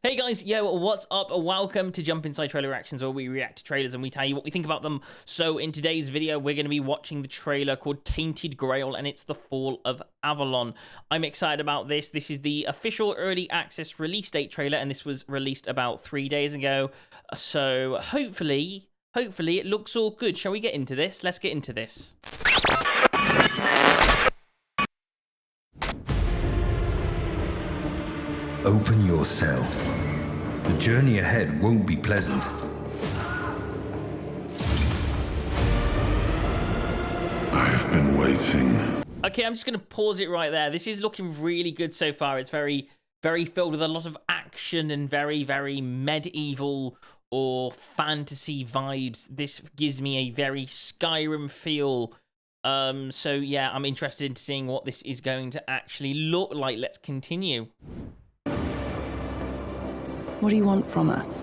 Hey guys, yo, what's up? Welcome to Jump Inside Trailer Reactions, where we react to trailers and we tell you what we think about them. So in today's video, we're going to be watching the trailer called Tainted Grail, and it's the fall of Avalon. I'm excited about this. This is the official early access release date trailer, and this was released about 3 days ago. So hopefully it looks all good. Shall we get into this? Let's get into this. Open your cell. The journey ahead won't be pleasant. I've been waiting. Okay, I'm just going to pause it right there. This is looking really good so far. It's very filled with a lot of action and very medieval or fantasy vibes. This gives me a very Skyrim feel. So yeah, I'm interested in seeing what this is going to actually look like. Let's continue. What do you want from us?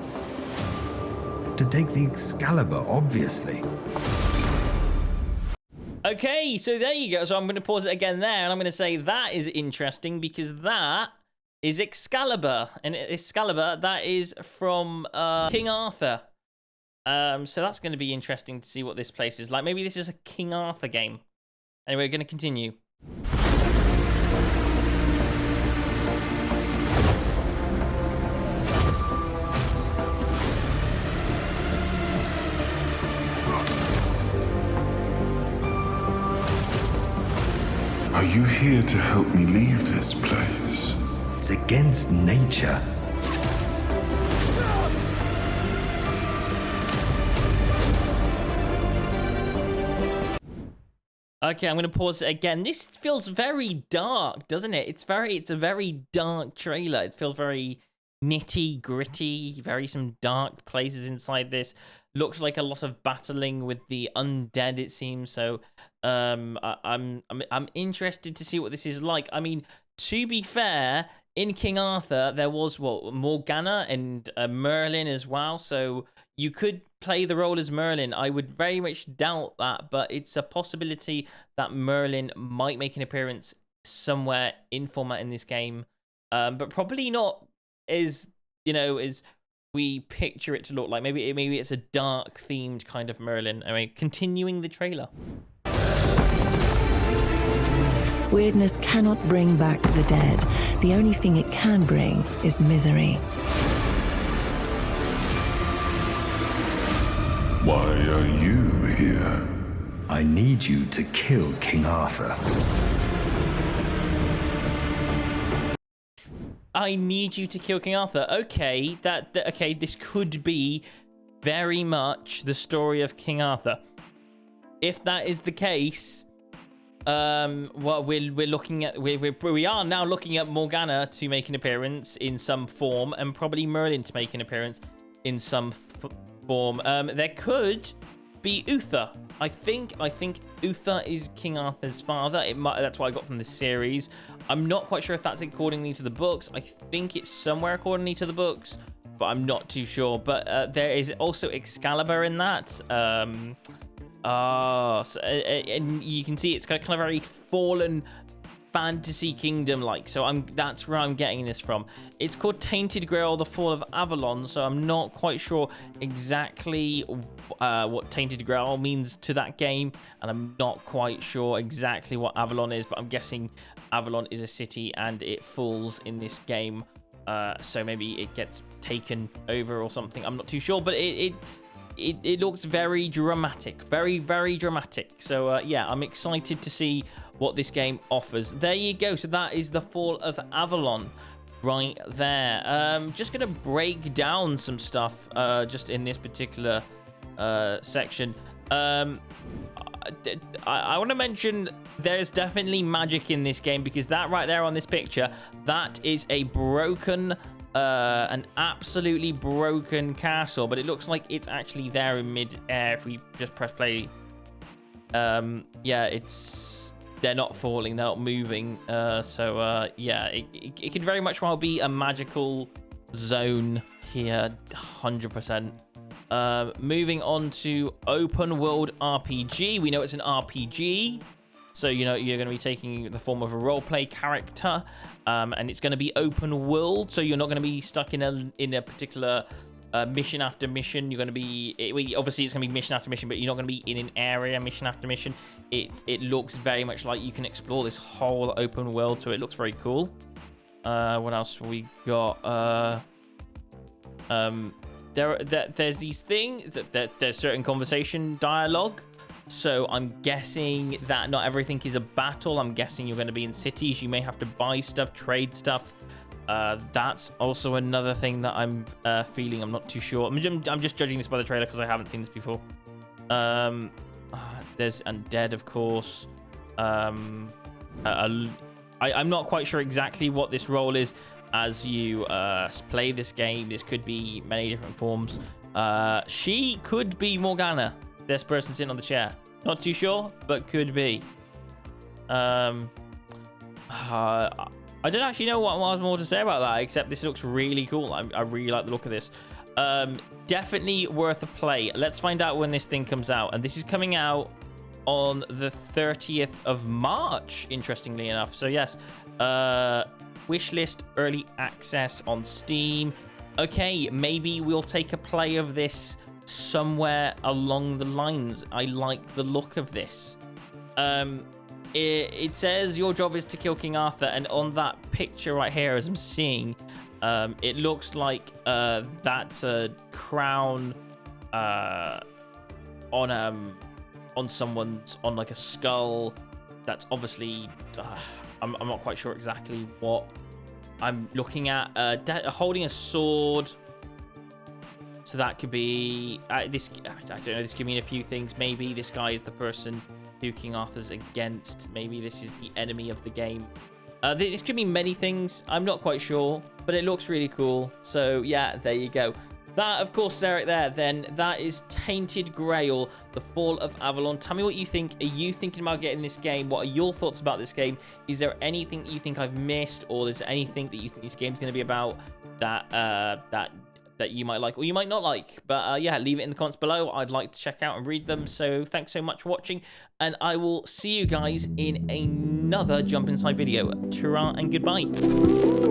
To take the Excalibur, obviously. Okay, so there you go. So I'm going to pause it again there, and I'm going to say that is interesting because that is Excalibur. And Excalibur, that is from King Arthur. So that's going to be interesting to see what this place is like. Maybe this is a King Arthur game. Anyway, we're going to continue. Are you here to help me leave this place? It's against nature. Okay, I'm going to pause it again. This feels very dark, doesn't it? It's a very dark trailer. It feels very nitty gritty, some dark places inside this. Looks like a lot of battling with the undead, it seems. So I'm interested to see what this is like. I mean, to be fair, in King Arthur there was Morgana and Merlin as well. So you could play the role as Merlin. I would very much doubt that, but it's a possibility that Merlin might make an appearance somewhere in format in this game, but probably not as we picture it to look like. Maybe it's a dark themed kind of Merlin. I mean, continuing the trailer. Weirdness cannot bring back the dead. The only thing it can bring is misery. Why are you here? I need you to kill King Arthur. I need you to kill King Arthur. Okay, okay, this could be very much the story of King Arthur. If that is the case, what we are now looking at Morgana to make an appearance in some form, and probably Merlin to make an appearance in some form. There could be Uther. I think Uther is King Arthur's father. That's what I got from this series. I'm not quite sure if that's accordingly to the books. I think it's somewhere accordingly to the books, but I'm not too sure. But there is also Excalibur in that. And you can see it's kind of very fallen fantasy kingdom like. So that's where I'm getting this from. It's called Tainted Grail, the Fall of Avalon. So I'm not quite sure exactly what Tainted Grail means to that game, and I'm not quite sure exactly what Avalon is, but I'm guessing Avalon is a city and it falls in this game. So maybe it gets taken over or something. I'm not too sure, but it looks very dramatic, very dramatic. So yeah, I'm excited to see what this game offers. There you go. So that is the Fall of Avalon right there. Just gonna break down some stuff just in this particular section. I want to mention there's definitely magic in this game, because that right there on this picture, that is a broken an absolutely broken castle, but it looks like it's actually there in mid-air. If we just press play, yeah, they're not falling, they're not moving. So yeah, it could very much well be a magical zone here, 100%. Moving on to open world RPG. We know it's an RPG. So, you know, you're going to be taking the form of a roleplay character, and it's going to be open world. So you're not going to be stuck in a particular mission after mission. You're going to be, obviously it's going to be mission after mission, but you're not going to be in an area mission after mission. It looks very much like you can explore this whole open world, so it looks very cool. What else we got? There's these things that there's certain conversation dialogue. So I'm guessing that not everything is a battle. I'm guessing you're going to be in cities. You may have to buy stuff, trade stuff. That's also another thing that I'm feeling. I'm not too sure. I'm just judging this by the trailer because I haven't seen this before. There's undead, of course. I'm not quite sure exactly what this role is as you play this game. This could be many different forms. She could be Morgana. This person sitting on the chair. Not too sure, but could be. I don't actually know what more to say about that, except this looks really cool. I really like the look of this. Definitely worth a play. Let's find out when this thing comes out. And this is coming out on the 30th of March, interestingly enough. So yes, wishlist early access on Steam. Okay, maybe we'll take a play of this somewhere along the lines. I like the look of this. It says your job is to kill King Arthur, and on that picture right here, as I'm seeing, it looks like that's a crown on someone's, on like a skull. That's obviously I'm not quite sure exactly what I'm looking at. Holding a sword. So that could be this. I don't know. This could mean a few things. Maybe this guy is the person who King Arthur's against. Maybe this is the enemy of the game. This could mean many things. I'm not quite sure, but it looks really cool. So yeah, there you go. That, of course, Derek, then that is Tainted Grail, The Fall of Avalon. Tell me what you think. Are you thinking about getting this game? What are your thoughts about this game? Is there anything that you think I've missed, or is there anything that you think this game's going to be about that you might like or you might not like? But yeah, leave it in the comments below. I'd like to check out and read them. So thanks so much for watching, and I will see you guys in another Jump Inside video. Ta-ra and goodbye.